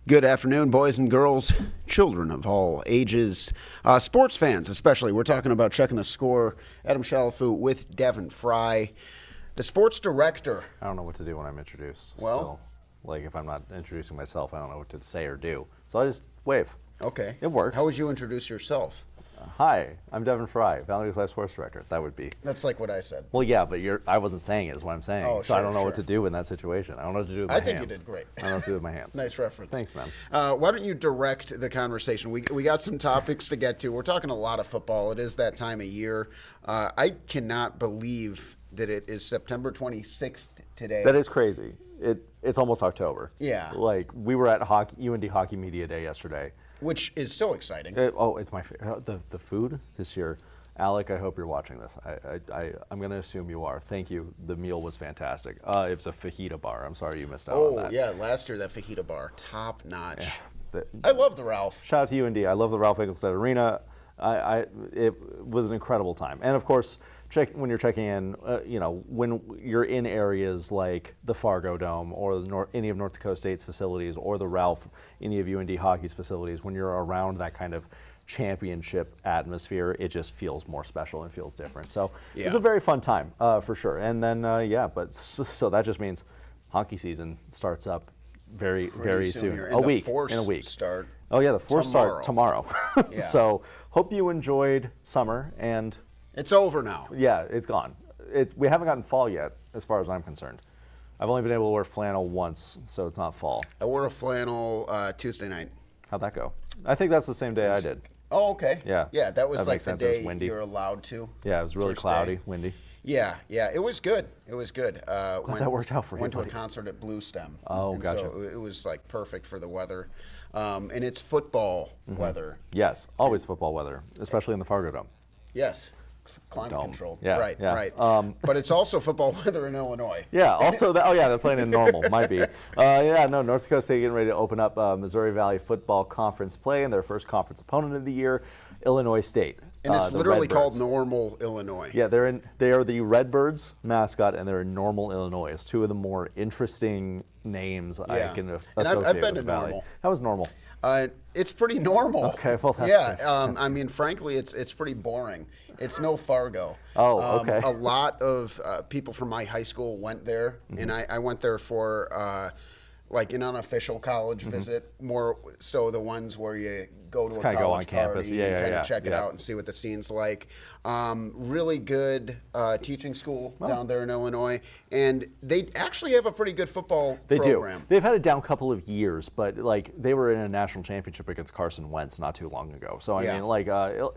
Good afternoon, boys and girls, children of all ages, sports fans especially. We're talking about checking the score. Adam Shalafu with Devin Fry, the sports director. I don't know what to do when I'm introduced. Well, still. Like if I'm not introducing myself, I don't know what to say or do. So I just wave. Okay. It works. How would you introduce yourself? Hi, I'm Devin Fry, Valley Life Sports Director. That would be. That's like what I said. Well, yeah, but I wasn't saying it is what I'm saying. Oh, so I don't know sure. what to do in that situation. I don't know what to do with my hands. I think you did great. I don't know what to do with my hands. Nice reference. Thanks, man. Why don't you direct the conversation? We got some topics to get to. We're talking a lot of football. It is that time of year. I cannot believe that it is September 26th today. That is crazy. It's almost October. Yeah. Like we were at UND Hockey Media Day yesterday. Which is so exciting. It's my favorite. The food this year. Alec, I hope you're watching this. I'm going to assume you are. Thank you. The meal was fantastic. It was a fajita bar. I'm sorry you missed out on that. Oh, yeah. Last year, that fajita bar, top notch. Yeah, I love the Ralph. Shout out to UND. I love the Ralph Engelstad Arena. It was an incredible time. And, of course, when you're checking in, when you're in areas like the Fargo Dome or any of North Dakota State's facilities or the Ralph, any of UND Hockey's facilities, when you're around that kind of championship atmosphere, it just feels more special and feels different. So it's a very fun time for sure. And then, so that just means hockey season starts up very soon. In a week. Start. Oh yeah, the fourth start tomorrow. Yeah. So hope you enjoyed summer, and it's over now. Yeah, it's gone. We haven't gotten fall yet, as far as I'm concerned. I've only been able to wear flannel once, so it's not fall. I wore a flannel Tuesday night. How'd that go? I think that's the same day I did. Oh, okay. Yeah. Yeah, that was like the day windy. you're allowed to. Yeah, it was really cloudy, windy. Yeah, it was good. It was good. Glad that worked out for you. Went to a concert at Blue Stem. Oh, and gotcha. So it was like perfect for the weather, and it's football weather. Yes, always football weather, especially in the Fargo Dome. Yes, climate controlled. Yeah, right. But it's also football weather in Illinois. Yeah. Also, they're playing in normal. Might be. North Dakota State getting ready to open up Missouri Valley Football Conference play, and their first conference opponent of the year, Illinois State. And it's literally called Normal, Illinois. Yeah, they are the Redbirds mascot, and they're in Normal, Illinois. It's two of the more interesting names I can associate and I've been with to the Valley. Normal. How was Normal? It's pretty normal. Okay, well that's good. I mean, frankly, it's pretty boring. It's no Fargo. Oh, okay. A lot of people from my high school went there, and I went there for like an unofficial college visit, more so the ones where you go to a college go on party campus. and kind of check it out and see what the scene's like. Really good teaching school down there in Illinois, and they actually have a pretty good football program. They've had it down a couple of years, but like they were in a national championship against Carson Wentz not too long ago. So I mean,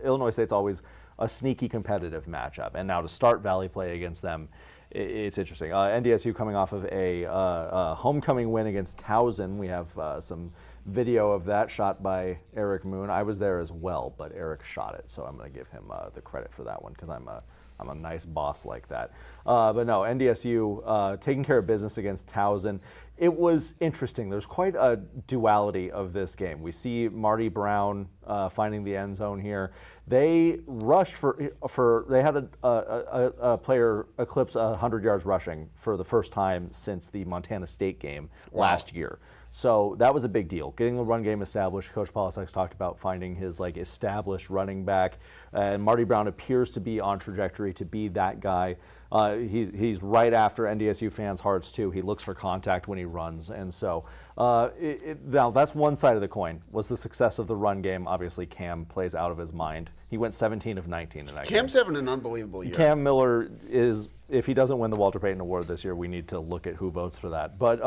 Illinois State's always a sneaky competitive matchup, and now to start Valley play against them, it's interesting. NDSU coming off of a homecoming win against Towson. We have some video of that shot by Eric Moon. I was there as well, but Eric shot it, so I'm going to give him the credit for that one because I'm a nice boss like that. But no, NDSU taking care of business against Towson. It was interesting. There's quite a duality of this game. We see Marty Brown finding the end zone here. They rushed they had a player eclipse 100 yards rushing for the first time since the Montana State game last year. So that was a big deal. Getting the run game established. Coach Polisek's talked about finding his established running back, and Marty Brown appears to be on trajectory to be that guy. He's right after NDSU fans' hearts too. He looks for contact when he runs, and so now that's one side of the coin. Was the success of the run game? Obviously, Cam plays out of his mind. He went 17 of 19 in that game. Cam's having an unbelievable year. Cam Miller is, if he doesn't win the Walter Payton Award this year, we need to look at who votes for that. But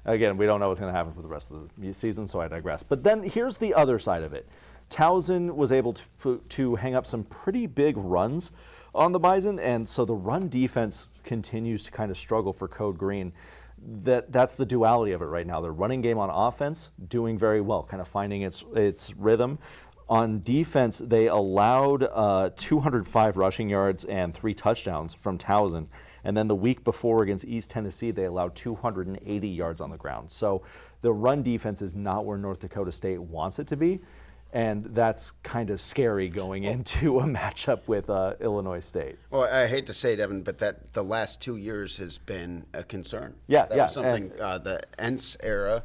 again, we don't know what's going to happen for the rest of the season, so I digress. But then here's the other side of it. Towson was able to hang up some pretty big runs on the Bison, and so the run defense continues to kind of struggle for Code Green. That's the duality of it right now. The running game on offense doing very well, kind of finding its rhythm. On defense, they allowed 205 rushing yards and 3 touchdowns from Towson. And then the week before against East Tennessee, they allowed 280 yards on the ground. So the run defense is not where North Dakota State wants it to be. And that's kind of scary going into a matchup with Illinois State. Well, I hate to say it, Devin, but that the last 2 years has been a concern. Yeah, that was something the Entz era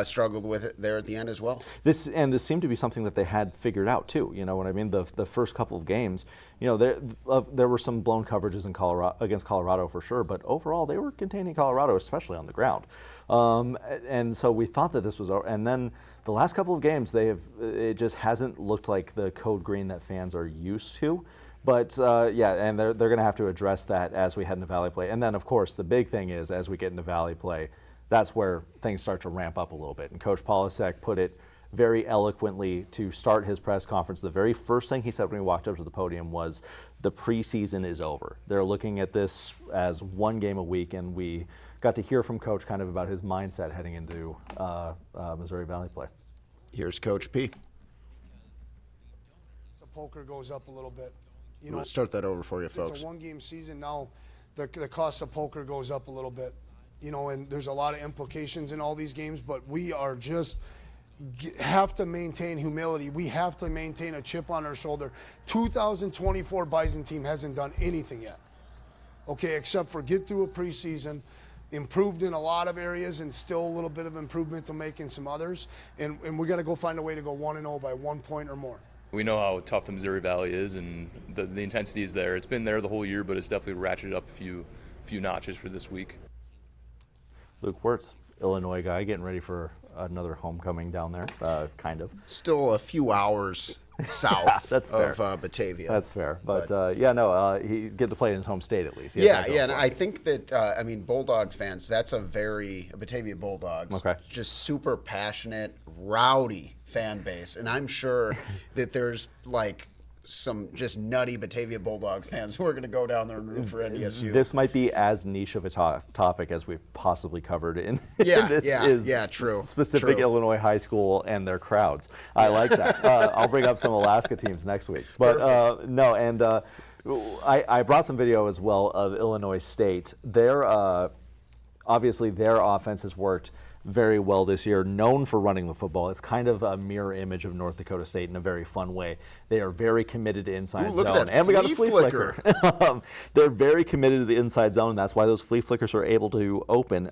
struggled with it there at the end as well. This seemed to be something that they had figured out too. You know what I mean? The first couple of games, you know, there were some blown coverages in Colorado against Colorado for sure, but overall they were containing Colorado, especially on the ground. And so we thought that this was over. And then the last couple of games, it just hasn't looked like the code green that fans are used to. But yeah, and they're going to have to address that as we head into Valley play. And then of course the big thing is as we get into Valley play, that's where things start to ramp up a little bit. And Coach Polasek put it very eloquently to start his press conference. The very first thing he said when he walked up to the podium was, the preseason is over. They're looking at this as one game a week, and we got to hear from Coach kind of about his mindset heading into Missouri Valley play. Here's Coach P. The poker goes up a little bit. You know, Let's start that over for you, folks. It's a one-game season now. The cost of poker goes up a little bit. You know, and there's a lot of implications in all these games, but we are just have to maintain humility. We have to maintain a chip on our shoulder. 2024 Bison team hasn't done anything yet, okay, except for get through a preseason, improved in a lot of areas, and still a little bit of improvement to make in some others. And we're going to go find a way to go 1-0 by 1 point or more. We know how tough the Missouri Valley is, and the intensity is there. It's been there the whole year, but it's definitely ratcheted up a few notches for this week. Luke Wirtz, Illinois guy, getting ready for another homecoming down there, kind of. Still a few hours south That's of fair. Batavia. That's fair, but yeah, no, he get to play in his home state at least. Yeah, and I think that I mean Bulldog fans. That's a Batavia Bulldogs. Okay. Just super passionate, rowdy fan base, and I'm sure that there's like some just nutty Batavia Bulldog fans who are going to go down there and root for NDSU. This might be as niche of a topic as we've possibly covered in Yeah, this true. specific True. Illinois high school and their crowds. I like that. I'll bring up some Alaska teams next week. But no, and I brought some video as well of Illinois State. Obviously their offense has worked very well this year, known for running the football. It's kind of a mirror image of North Dakota State in a very fun way. They are very committed to inside Ooh, look at zone. that And we got a flea flea flicker. They're very committed to the inside zone. That's why those flea flickers are able to open.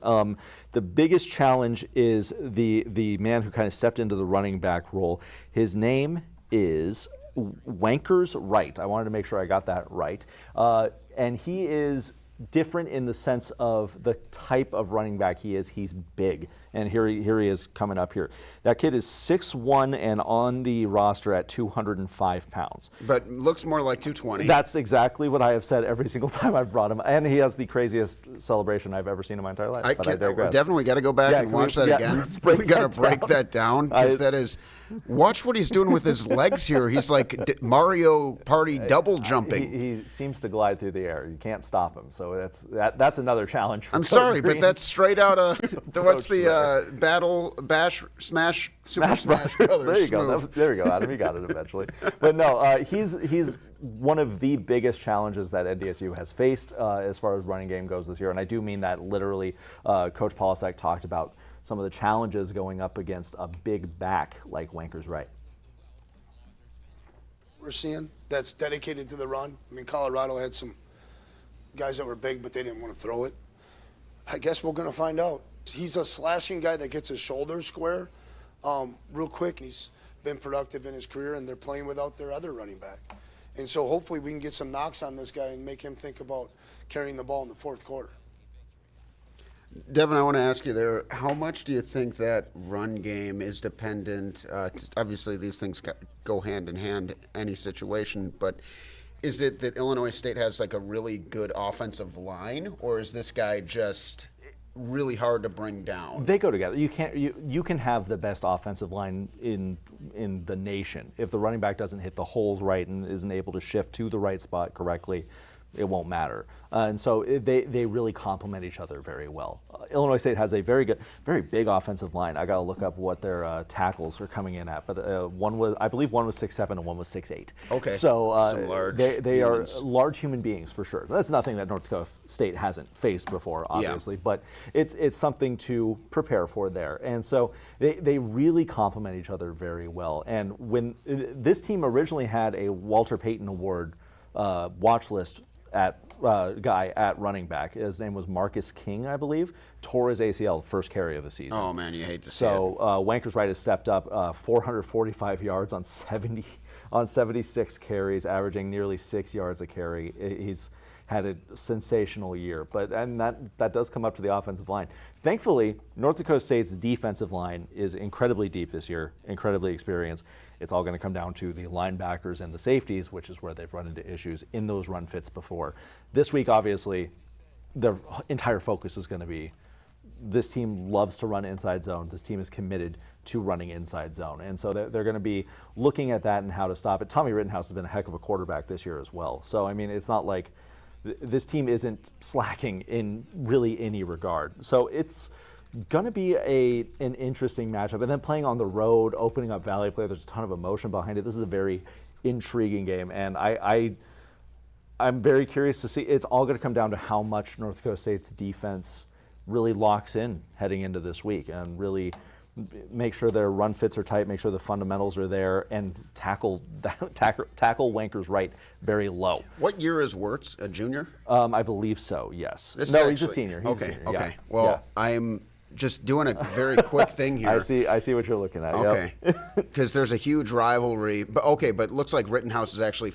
The biggest challenge is the man who kind of stepped into the running back role. His name is Wankers Wright. I wanted to make sure I got that right. And he is different in the sense of the type of running back he is. He's big, and here he is coming up here. That kid is 6'1" and on the roster at 205 pounds. But looks more like 220. That's exactly what I have said every single time I've brought him, and he has the craziest celebration I've ever seen in my entire life. But I digress. Devin, we got to go back and watch that again. We got to break that down, because that is. Watch what he's doing with his legs here. He's like Mario Party double jumping. He seems to glide through the air. You can't stop him. So that's another challenge. For I'm Coach sorry, Green. but that's straight out of what's the Battle Bash Smash Super Smash Brothers. There you go. move. There you go, Adam. You got it eventually. But no, he's one of the biggest challenges that NDSU has faced as far as running game goes this year, and I do mean that literally. Coach Polasek talked about some of the challenges going up against a big back like Wankers Wright. We're seeing that's dedicated to the run. I mean, Colorado had some guys that were big, but they didn't want to throw it. I guess we're going to find out. He's a slashing guy that gets his shoulders square real quick. He's been productive in his career, and they're playing without their other running back. And so hopefully we can get some knocks on this guy and make him think about carrying the ball in the fourth quarter. Devin, I want to ask you there, how much do you think that run game is dependent? Obviously, these things go hand in hand, any situation, but is it that Illinois State has like a really good offensive line, or is this guy just really hard to bring down? They go together. You can have the best offensive line in the nation if the running back doesn't hit the holes right and isn't able to shift to the right spot correctly. it won't matter. And so they really complement each other very well. Illinois State has a very big offensive line. I got to look up what their tackles are coming in at, but I believe one was 6'7" and one was 6'8". Okay. So some large they are humans. large human beings for sure. That's nothing that North Dakota State hasn't faced before, obviously, but it's something to prepare for there. And so they really complement each other very well. And when this team originally had a Walter Payton Award watch list guy at running back. His name was Marcus King, I believe. Tore his ACL first carry of the season. Oh man, you hate to see it. So Wanker's Right has stepped up 445 yards on 76 carries, averaging nearly 6 yards a carry. He's had a sensational year, and that does come up to the offensive line. Thankfully, North Dakota State's defensive line is incredibly deep this year, incredibly experienced. It's all going to come down to the linebackers and the safeties, which is where they've run into issues in those run fits before. This week, obviously, the entire focus is going to be this team loves to run inside zone. This team is committed to running inside zone. And so they're going to be looking at that and how to stop it. Tommy Rittenhouse has been a heck of a quarterback this year as well. So, I mean, it's not like this team isn't slacking in really any regard. So it's going to be an interesting matchup. And then playing on the road, opening up Valley Play, there's a ton of emotion behind it. This is a very intriguing game. And I'm very curious to see. It's all going to come down to how much North Dakota State's defense really locks in heading into this week and really make sure their run fits are tight, make sure the fundamentals are there, and tackle Wanker's Right very low. What year is Wirtz? A junior? I believe so, yes. He's a senior. He's okay, a senior. okay. Yeah. Well, yeah. I'm just doing a very quick thing here. I see what you're looking at. Okay, because there's a huge rivalry. But it looks like Rittenhouse is actually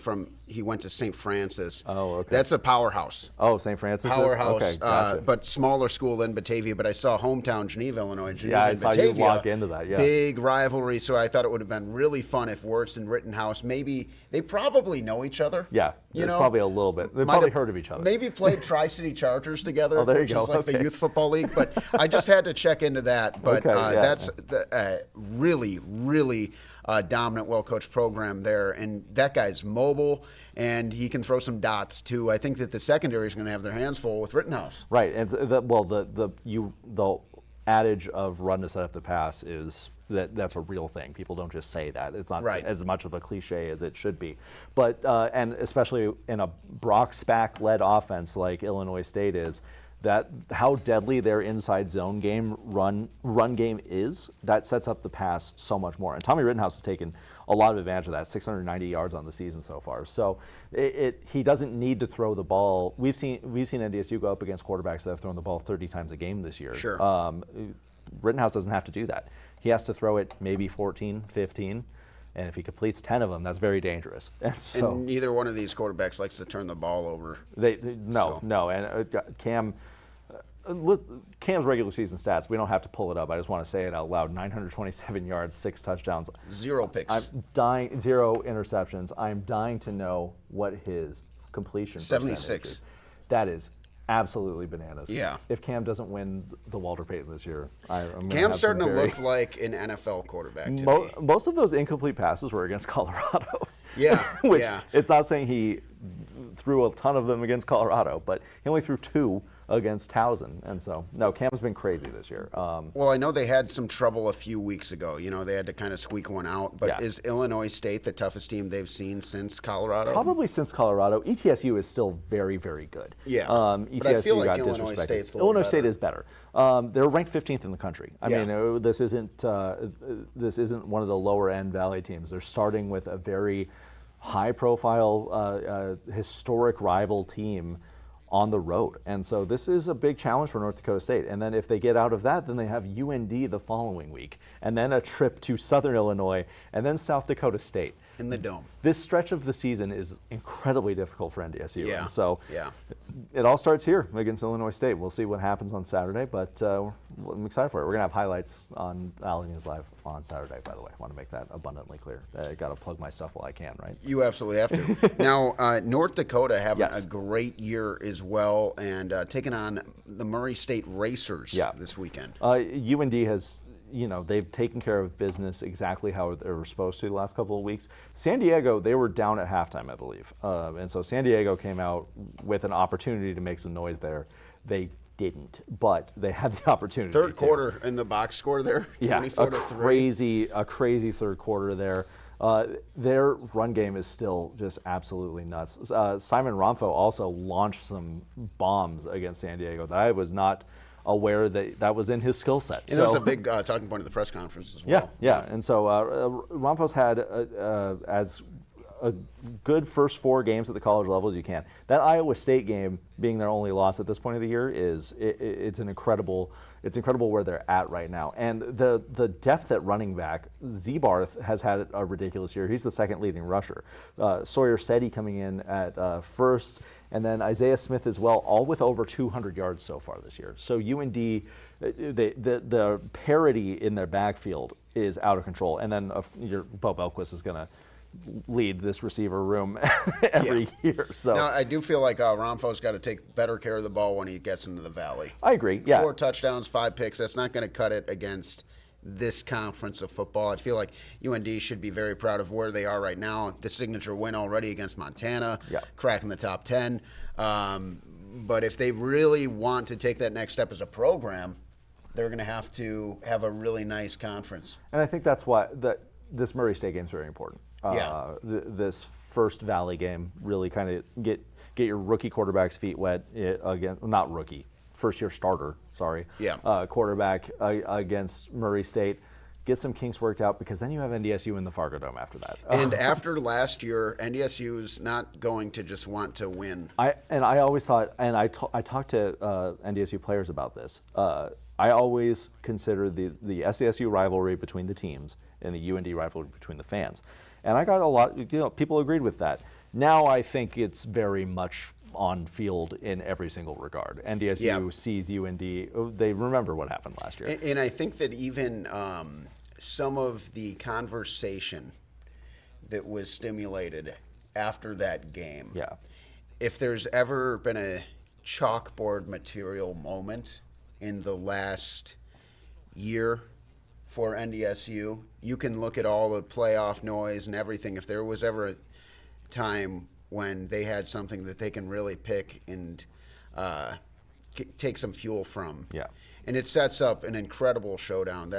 he went to St. Francis. Oh, okay. That's a powerhouse. Oh, St. Francis. Powerhouse, Okay, gotcha. but smaller school than Batavia. But I saw hometown Geneva, Illinois. Geneva I and saw Batavia, you walk into that. Yeah. Big rivalry. So I thought it would have been really fun if Wirtz and Rittenhouse they probably know each other. Yeah, there's probably a little bit. They've probably heard of each other. Maybe played Tri-City Chargers together, Oh, there you which go. is like the Okay. youth football league. But I just had to check into that. But Okay, yeah. that's really, really dominant, well-coached program there. And that guy's mobile, and he can throw some dots, too. I think that the secondary is going to have their hands full with Rittenhouse. Right, and the adage of run to set up the pass is that's a real thing. People don't just say that. It's not Right. as much of a cliche as it should be. But and especially in a Brock Spack-led offense like Illinois State is, that how deadly their inside zone game run game is, that sets up the pass so much more. And Tommy Rittenhouse has taken a lot of advantage of that, 690 yards on the season so far. So he doesn't need to throw the ball. We've seen NDSU go up against quarterbacks that have thrown the ball 30 times a game this year. Sure. Rittenhouse doesn't have to do that. He has to throw it maybe 14, 15. And if he completes 10 of them, that's very dangerous. And so And neither one of these quarterbacks likes to turn the ball over. No. And Cam's regular season stats, we don't have to pull it up. I just want to say it out loud. 927 yards, 6 touchdowns. 0 picks. 0 interceptions. I'm dying to know what his completion percentage 76. is. That is absolutely bananas. Yeah. If Cam doesn't win the Walter Payton this year, I'm gonna Cam's have starting some to very- look like an NFL quarterback to me. Most of those incomplete passes were against Colorado. Yeah, Which yeah. it's not saying he threw a ton of them against Colorado, but he only threw 2 against Towson. And so, no, Cam's been crazy this year. Well, I know they had some trouble a few weeks ago. They had to kind of squeak one out. But Yeah. is Illinois State the toughest team they've seen since Colorado? Probably since Colorado. ETSU is still very, very good. Yeah. ETSU But I feel like got Illinois disrespected. State's a little Illinois State better. is better. They're ranked 15th in the country. I Yeah. mean, this isn't one of the lower end Valley teams. They're starting with a very high-profile, historic rival team on the road. And so this is a big challenge for North Dakota State. And then if they get out of that, then they have UND the following week, and then a trip to Southern Illinois, and then South Dakota State. In the dome. This stretch of the season is incredibly difficult for NDSU. Yeah. And so Yeah. it all starts here against Illinois State. We'll see what happens on Saturday, but I'm excited for it. We're going to have highlights on Valley News Live on Saturday, by the way. I want to make that abundantly clear. I got to plug my stuff while I can, right? You absolutely have to. Now, North Dakota having Yes. a great year as well, and taking on the Murray State Racers Yeah. this weekend. they've taken care of business exactly how they were supposed to the last couple of weeks. San Diego, they were down at halftime, I believe. And so San Diego came out with an opportunity to make some noise there. They didn't, but they had the opportunity. Third quarter in the box score there. Yeah, 24-3. a crazy third quarter there. Their run game is still just absolutely nuts. Simon Ramfo also launched some bombs against San Diego that I was not aware that was in his skill set. And that was a big talking point of the press conference as well. Yeah. And so Ramfo's had as a good first 4 games at the college level as you can. That Iowa State game being their only loss at this point of the year it's incredible where they're at right now. And the depth at running back, Zebarth has had a ridiculous year. He's the second leading rusher. Sawyer Seti coming in at first, and then Isaiah Smith as well, all with over 200 yards so far this year. So UND, the parity in their backfield is out of control. And then Bo Belquist is going to lead this receiver room every year. So now I do feel like Ramfo's got to take better care of the ball when he gets into the Valley. I agree. Yeah, 4 touchdowns, 5 picks. That's not going to cut it against this conference of football. I feel like UND should be very proud of where they are right now. The signature win already against Montana, cracking the top 10. But if they really want to take that next step as a program, they're going to have a really nice conference. And I think that's why this Murray State game is very important. This first Valley game, really kind of get your rookie quarterback's feet wet again. Not rookie, first year starter. Sorry. Quarterback against Murray State. Get some kinks worked out, because then you have NDSU in the Fargo Dome after that. And after last year, NDSU is not going to just want to win. I always thought, and I talked to NDSU players about this. I always consider the SDSU rivalry between the teams and the UND rivalry between the fans. And I got a lot, people agreed with that. Now I think it's very much on field in every single regard. NDSU sees UND, they remember what happened last year. And I think that even some of the conversation that was stimulated after that game, if there's ever been a chalkboard material moment in the last year for NDSU, you can look at all the playoff noise and everything. If there was ever a time when they had something that they can really pick and take some fuel from, and it sets up an incredible showdown.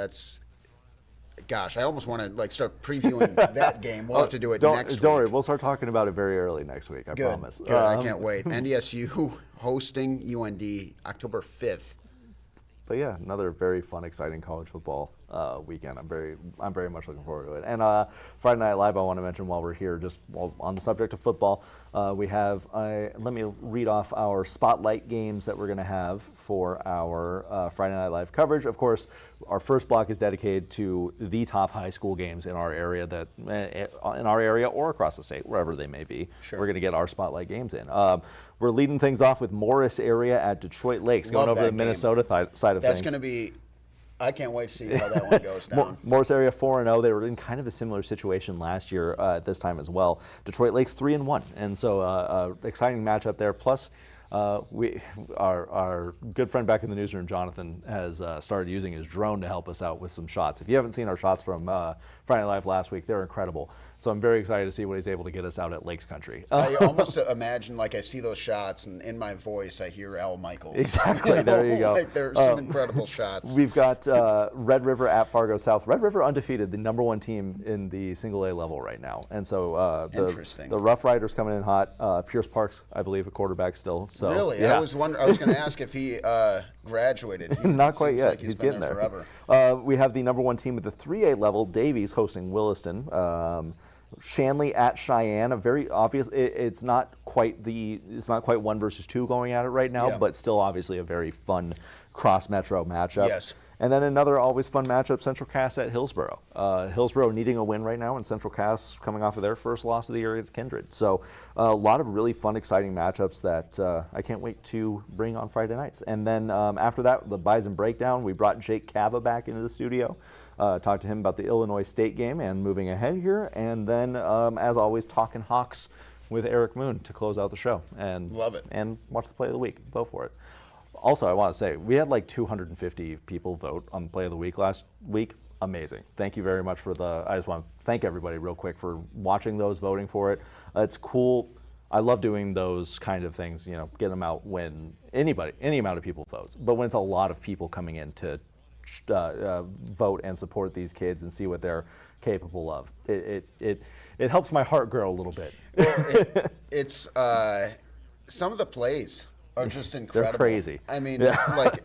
Gosh, I almost want to start previewing that game. We'll have to do it next week. Don't worry, we'll start talking about it very early next week, I promise. Good, I can't wait. NDSU hosting UND October 5th. But yeah, another very fun, exciting college football weekend. I'm very much looking forward to it. And Friday Night Live, I want to mention while we're here, just on the subject of football, we have. Let me read off our spotlight games that we're going to have for our Friday Night Live coverage. Of course, our first block is dedicated to the top high school games in our area, or across the state, wherever they may be. Sure. We're going to get our spotlight games in. We're leading things off with Morris area at Detroit Lakes, going over the Minnesota side of things. That's going to be. I can't wait to see how that one goes down. Morris area 4-0. They were in kind of a similar situation last year at this time as well. Detroit Lakes 3-1, and so exciting matchup there. Plus, our good friend back in the newsroom, Jonathan, has started using his drone to help us out with some shots. If you haven't seen our shots from Friday Night Live last week, they're incredible. So I'm very excited to see what he's able to get us out at Lakes Country. I almost imagine, I see those shots, and in my voice, I hear Al Michaels. Exactly. There you go. There's some incredible shots. We've got Red River at Fargo South. Red River undefeated, the #1 team in the single A level right now. And so the Rough Riders coming in hot. Pierce Parks, I believe, a quarterback still. So, really? Yeah. I was going to ask if he graduated. Not quite yet. Like he's getting there forever. We have the #1 team at the 3A level, Davies, hosting Williston. Shanley at Cheyenne, a very obvious. It's not quite 1 versus 2 going at it right now, but still obviously a very fun cross metro matchup. Yes. And then another always fun matchup, Central Cass at Hillsboro. Hillsboro needing a win right now, and Central Cass coming off of their first loss of the year against Kindred. So a lot of really fun, exciting matchups that I can't wait to bring on Friday nights. And then after that, the Bison Breakdown, we brought Jake Cava back into the studio. Talked to him about the Illinois State game and moving ahead here. And then, as always, talking Hawks with Eric Moon to close out the show. And love it. And watch the play of the week. Go for it. Also, I want to say, we had like 250 people vote on Play of the Week last week. Amazing. Thank you very much I just want to thank everybody real quick for watching those, voting for it. It's cool. I love doing those kind of things, get them out when any amount of people votes. But when it's a lot of people coming in to vote and support these kids and see what they're capable of, it helps my heart grow a little bit. Well, it's some of the plays are just incredible. They're crazy. I mean, like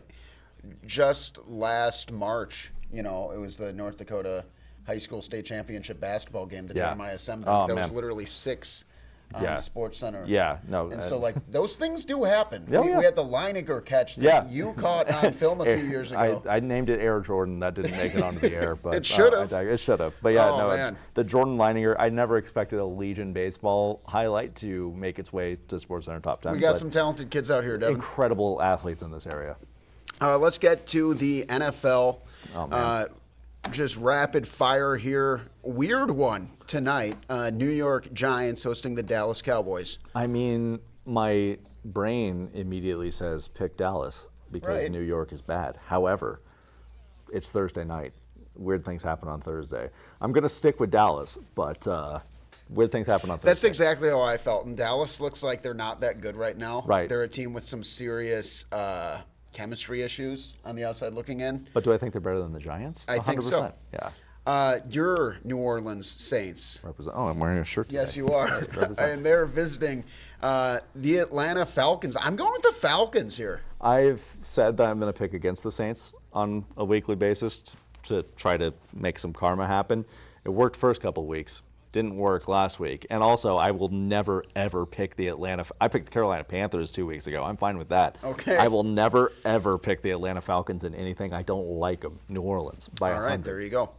just last March, it was the North Dakota High School State Championship basketball game, the Jeremiah Semdunk. Oh, that man. was literally 6 on Sports Center. Yeah, no. And so, like, those things do happen. Oh, we had the Leininger catch that you caught on film a few years ago. I named it Air Jordan. That didn't make it onto the air, but It should have. It should have. But yeah, Man. The Jordan Leininger. I never expected a Legion baseball highlight to make its way to Sports Center top 10. We got some talented kids out here, Devin. Incredible athletes in this area. Let's get to the NFL. Oh, man. Just rapid fire here. Weird one tonight. New York Giants hosting the Dallas Cowboys. I mean, my brain immediately says pick Dallas because New York is bad. However, it's Thursday night. Weird things happen on Thursday. I'm going to stick with Dallas, but weird things happen on Thursday. That's exactly how I felt. And Dallas looks like they're not that good right now. Right. They're a team with some serious chemistry issues on the outside looking in. But do I think they're better than the Giants? I think so. Yeah. Your New Orleans Saints. Oh, I'm wearing a shirt today. Yes, you are. And they're visiting the Atlanta Falcons. I'm going with the Falcons here. I've said that I'm going to pick against the Saints on a weekly basis to try to make some karma happen. It worked first couple of weeks. Didn't work last week. And also, I will never, ever pick I picked the Carolina Panthers 2 weeks ago. I'm fine with that. Okay. I will never, ever pick the Atlanta Falcons in anything. I don't like them. New Orleans by 100. All right, there you go.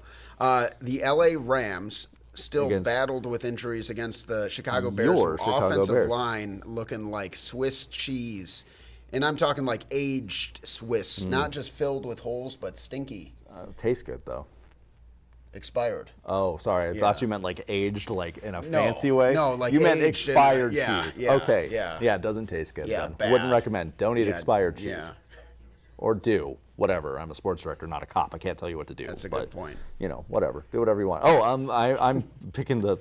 The LA Rams still battled with injuries against the Chicago Bears. Offensive line looking like Swiss cheese. And I'm talking like aged Swiss, not just filled with holes, but stinky. It tastes good, though. Expired. Oh, sorry. I thought you meant like aged, like in a fancy way. No, like you meant aged expired cheese. cheese. Okay. Yeah, it doesn't taste good. Yeah, then. bad. Wouldn't recommend. Don't eat expired cheese. Yeah. Or do. Whatever. I'm a sports director, not a cop. I can't tell you what to do. That's a good point. Whatever. Do whatever you want. Oh, I'm picking the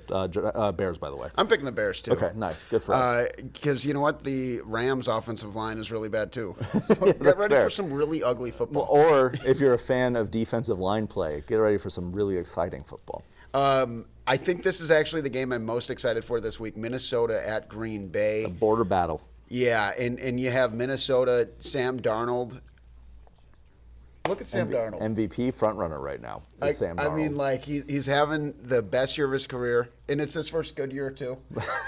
Bears, by the way. I'm picking the Bears, too. Okay, nice. Good for us. Because you know what? The Rams' offensive line is really bad, too. So get ready for some really ugly football. Or if you're a fan of defensive line play, get ready for some really exciting football. I think this is actually the game I'm most excited for this week. Minnesota at Green Bay. A border battle. Yeah, and you have Minnesota, Sam Darnold. Look at Sam Darnold. MVP frontrunner right now is Sam Darnold. I mean, like, he's having the best year of his career, and it's his first good year, too.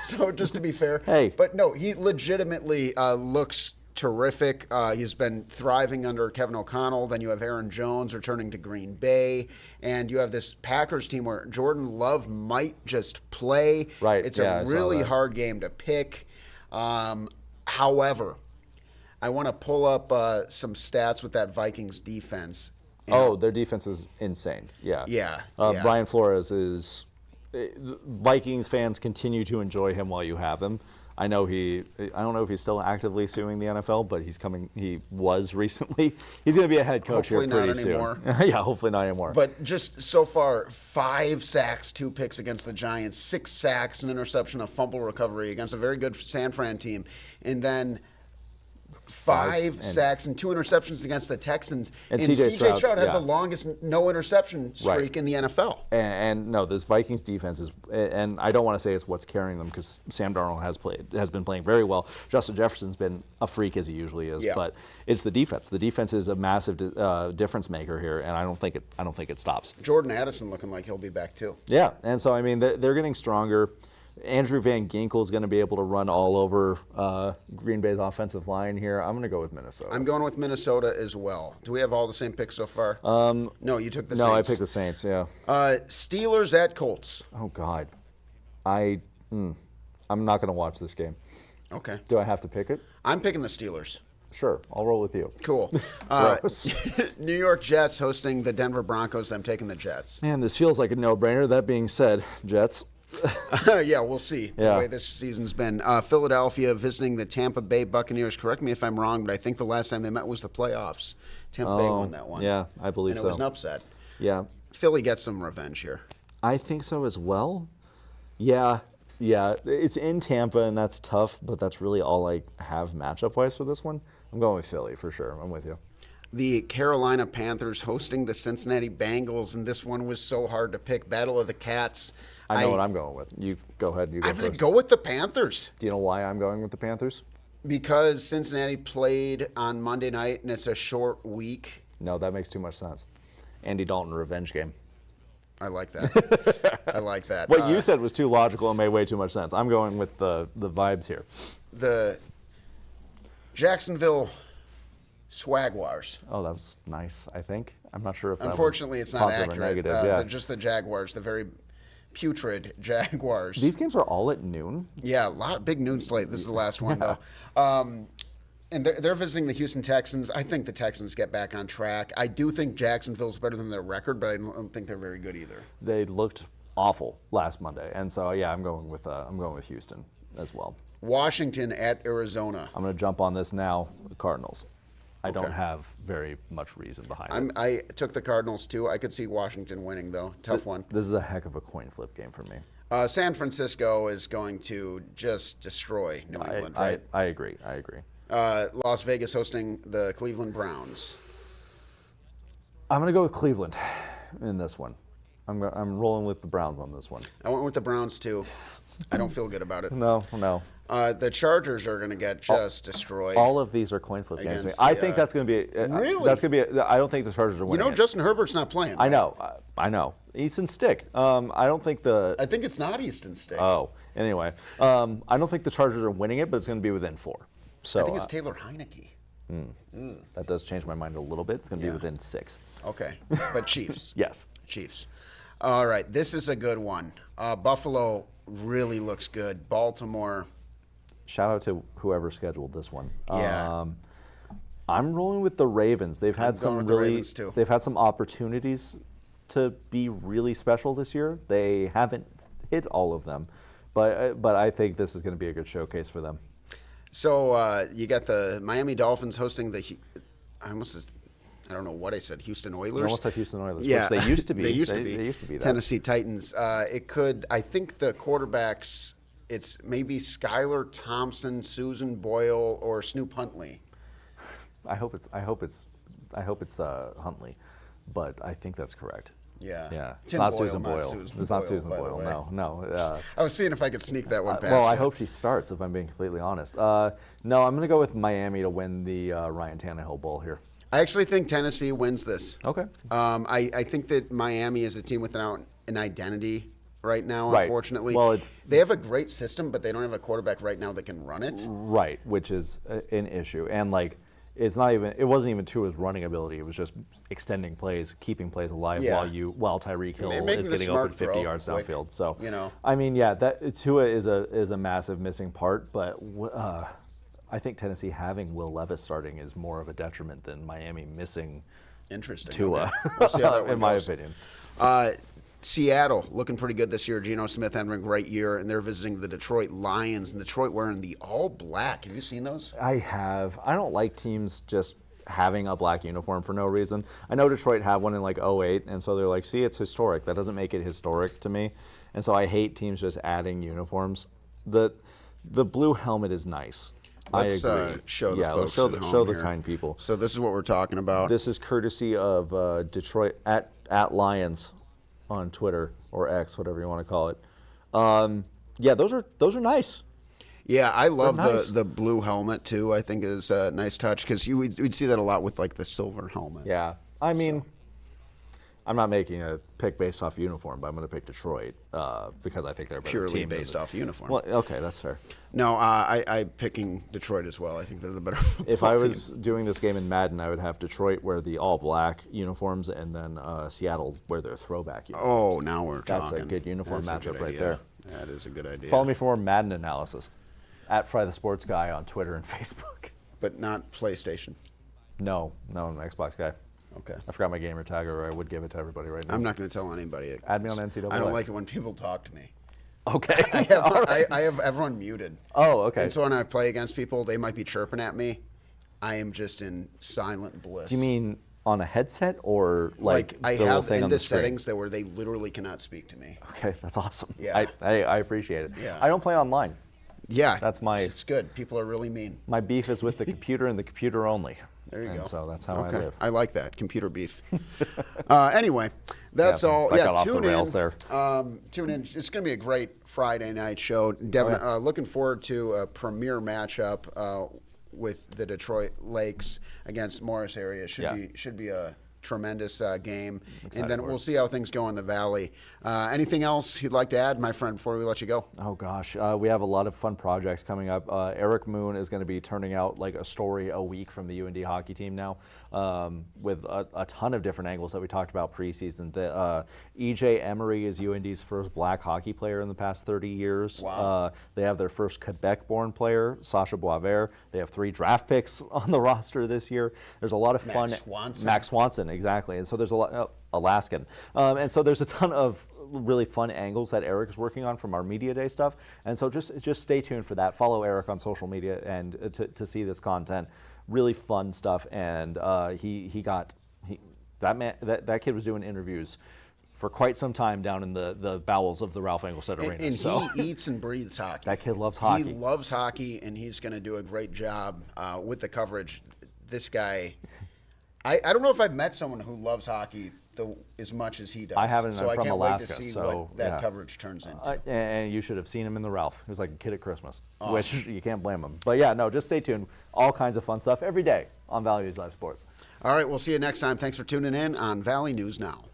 So, just to be fair. Hey. But, no, he legitimately looks terrific. He's been thriving under Kevin O'Connell. Then you have Aaron Jones returning to Green Bay. And you have this Packers team where Jordan Love might just play. Right. It's a really hard game to pick. However, I want to pull up some stats with that Vikings defense. Their defense is insane. Yeah. Yeah. Brian Flores is. Vikings fans continue to enjoy him while you have him. I don't know if he's still actively suing the NFL, but he was recently. He's going to be a head coach Hopefully here pretty not soon. anymore. Yeah, hopefully not anymore. But just so far, 5 sacks, 2 picks against the Giants, 6 sacks, an interception, a fumble recovery against a very good San Fran team. And then 5 sacks and 2 interceptions against the Texans. And C.J. Stroud had yeah. the longest no interception streak in the NFL. And no, this Vikings defense is, and I don't want to say it's what's carrying them because Sam Darnold has been playing very well. Justin Jefferson's been a freak as he usually is, but it's the defense. The defense is a massive difference maker here, and I don't think it stops. Jordan Addison looking like he'll be back too. Yeah, and so I mean they're getting stronger. Andrew Van Ginkel is going to be able to run all over Green Bay's offensive line here. I'm going to go with Minnesota. I'm going with Minnesota as well. Do we have all the same picks so far? No, you took the Saints. No, I picked the Saints, yeah. Steelers at Colts. Oh, God. I'm not going to watch this game. Okay. Do I have to pick it? I'm picking the Steelers. Sure, I'll roll with you. Cool. New York Jets hosting the Denver Broncos. I'm taking the Jets. Man, this feels like a no-brainer. That being said, Jets. Yeah, we'll see the way this season's been. Philadelphia visiting the Tampa Bay Buccaneers. Correct me if I'm wrong, but I think the last time they met was the playoffs. Tampa Bay won that one. Yeah, I believe and so. it was an upset. Yeah. Philly gets some revenge here. I think so as well. Yeah. It's in Tampa, and that's tough, but that's really all I have matchup-wise for this one. I'm going with Philly for sure. I'm with you. The Carolina Panthers hosting the Cincinnati Bengals, and this one was so hard to pick. Battle of the Cats. I know what I'm going with. You go ahead. You go I'm going to first. go with the Panthers. Do you know why I'm going with the Panthers? Because Cincinnati played on Monday night, and it's a short week. No, that makes too much sense. Andy Dalton revenge game. I like that. I like that. What you said was too logical and made way too much sense. I'm going with the vibes here. The Jacksonville Swagwars. Oh, that was nice, I think. I'm not sure if that Unfortunately, was it's not positive accurate. or negative. They're just the Jaguars, the very putrid Jaguars. These games are all at noon. Yeah, big noon slate. This is the last one, though. And they're visiting the Houston Texans. I think the Texans get back on track. I do think Jacksonville's better than their record, but I don't think they're very good either. They looked awful last Monday, and so yeah, I'm going with Houston as well. Washington at Arizona. I'm going to jump on this now. Cardinals. I don't have very much reason behind it. I took the Cardinals too. I could see Washington winning though. Tough one. This is a heck of a coin flip game for me. San Francisco is going to just destroy New England, right? I agree. Las Vegas hosting the Cleveland Browns. I'm going to go with Cleveland in this one. I'm rolling with the Browns on this one. I went with the Browns too. I don't feel good about it. No. The Chargers are going to get just destroyed. All of these are coin flip games. Against I the, think that's going to be. Really? That's going to be. I don't think the Chargers are You winning. know, Justin Herbert's not playing. I right? know. Easton Stick. I don't think the. I think it's not Easton Stick. Oh, anyway, I don't think the Chargers are winning it, but it's going to be within 4. So I think it's Taylor Heineke. that does change my mind a little bit. It's going to be within 6. Okay, but Chiefs. Yes. Chiefs. All right, this is a good one. Buffalo really looks good. Baltimore. Shout out to whoever scheduled this one. Yeah. I'm rolling with the Ravens. They've had some going with the Ravens, too. They've had some opportunities to be really special this year. They haven't hit all of them, but I think this is going to be a good showcase for them. So you got the Miami Dolphins hosting the. I don't know what I said. Houston Oilers. You almost said Houston Oilers. Yeah, Which they used to be. They used to be. They used to be that. Tennessee Titans. It could. I think the quarterbacks. It's maybe Skylar Thompson, Susan Boyle, or Snoop Huntley. I hope it's Huntley, but I think that's correct. Yeah. Yeah. It's Tim not Boyle, Susan not Boyle. Susan It's not Boyle, Susan by the Boyle. way. No. I was seeing if I could sneak that one past. Well, I you. hope she starts, if I'm being completely honest. No, I'm going to go with Miami to win the Ryan Tannehill Bowl here. I actually think Tennessee wins this. Okay. I think that Miami is a team without an identity right now, Right. unfortunately. Well, they have a great system, but they don't have a quarterback right now that can run it. Right, which is an issue. And like, it wasn't even to his running ability. It was just extending plays, keeping plays alive while Tyreek Hill Making is the getting smart open 50 throw yards quick, downfield. So, I mean, yeah, that Tua is a massive missing part, but I think Tennessee having Will Levis starting is more of a detriment than Miami missing Interesting. Tua, Okay. We'll see how that one in my goes. opinion. Seattle looking pretty good this year. Geno Smith having a great year, and they're visiting the Detroit Lions. And Detroit wearing the all black. Have you seen those? I have. I don't like teams just having a black uniform for no reason. I know Detroit had one in like 2008, and so they're like, see, it's historic. That doesn't make it historic to me. And so I hate teams just adding uniforms. The blue helmet is nice. Let's I agree. show the folks let's at home show the here. kind people. So this is what we're talking about. This is courtesy of Detroit at Lions on Twitter or X, whatever you want to call it. Yeah, those are nice. Yeah, I love nice. the blue helmet too. I think is a nice touch because we'd see that a lot with like the silver helmet. Yeah, I mean, I'm not making a pick based off uniform, but I'm going to pick Detroit because I think they're a better Purely team based off uniform. Well, okay, that's fair. No, I'm picking Detroit as well. I think they're the better. If I football was team. doing this game in Madden, I would have Detroit wear the all black uniforms and then Seattle wear their throwback uniforms. Oh, now we're That's talking. a good uniform That's a matchup good right idea. there. That is a good idea. Follow me for more Madden analysis at Fry the Sports Guy on Twitter and Facebook. But not PlayStation. No, I'm an Xbox guy. Okay. I forgot my gamer tag, or I would give it to everybody right now. I'm not going to tell anybody. Add me on NCAA. I don't like it when people talk to me. Okay. I have everyone muted. Oh, okay. And so when I play against people, they might be chirping at me. I am just in silent bliss. Do you mean on a headset or like I the little have thing in on the screen? settings that where they literally cannot speak to me. Okay, that's awesome. Yeah. I appreciate it. Yeah. I don't play online. Yeah, That's It's good. People are really mean. my beef is with the computer and the computer only. There you and go. So that's how I Okay, live. I like that computer beef. Anyway, that's Yeah, all. I Yeah, got off the tune rails in. there. Tune in. It's going to be a great Friday night show. Devin, Oh, yeah. looking forward to a premier matchup with the Detroit Lakes against Morris area. Should be a tremendous game, and then for we'll it. see how things go in the Valley. Anything else you'd like to add, my friend, before we let you go? Oh gosh, we have a lot of fun projects coming up. Eric Moon is going to be turning out like a story a week from the UND hockey team now, with a ton of different angles that we talked about preseason. EJ Emery is UND's first black hockey player in the past 30 years. Wow. They have their first Quebec-born player, Sasha Boisvert. They have 3 draft picks on the roster this year. There's a lot of fun. Max Swanson, exactly. And so there's a lot. Alaskan. And so there's a ton of really fun angles that Eric is working on from our Media Day stuff. And so just stay tuned for that. Follow Eric on social media and to see this content. Really fun stuff. And that kid was doing interviews for quite some time down in the bowels of the Ralph Engelstad Arena. And he eats and breathes hockey. That kid loves hockey. He loves hockey, and he's going to do a great job with the coverage. This guy, I don't know if I've met someone who loves hockey as much as he does. I haven't. So I'm from can't Alaska, wait to see so, what that yeah. coverage turns into. And you should have seen him in the Ralph. He was like a kid at Christmas, which you can't blame him. But yeah, no, just stay tuned. All kinds of fun stuff every day on Valley News Live Sports. All right, we'll see you next time. Thanks for tuning in on Valley News Now.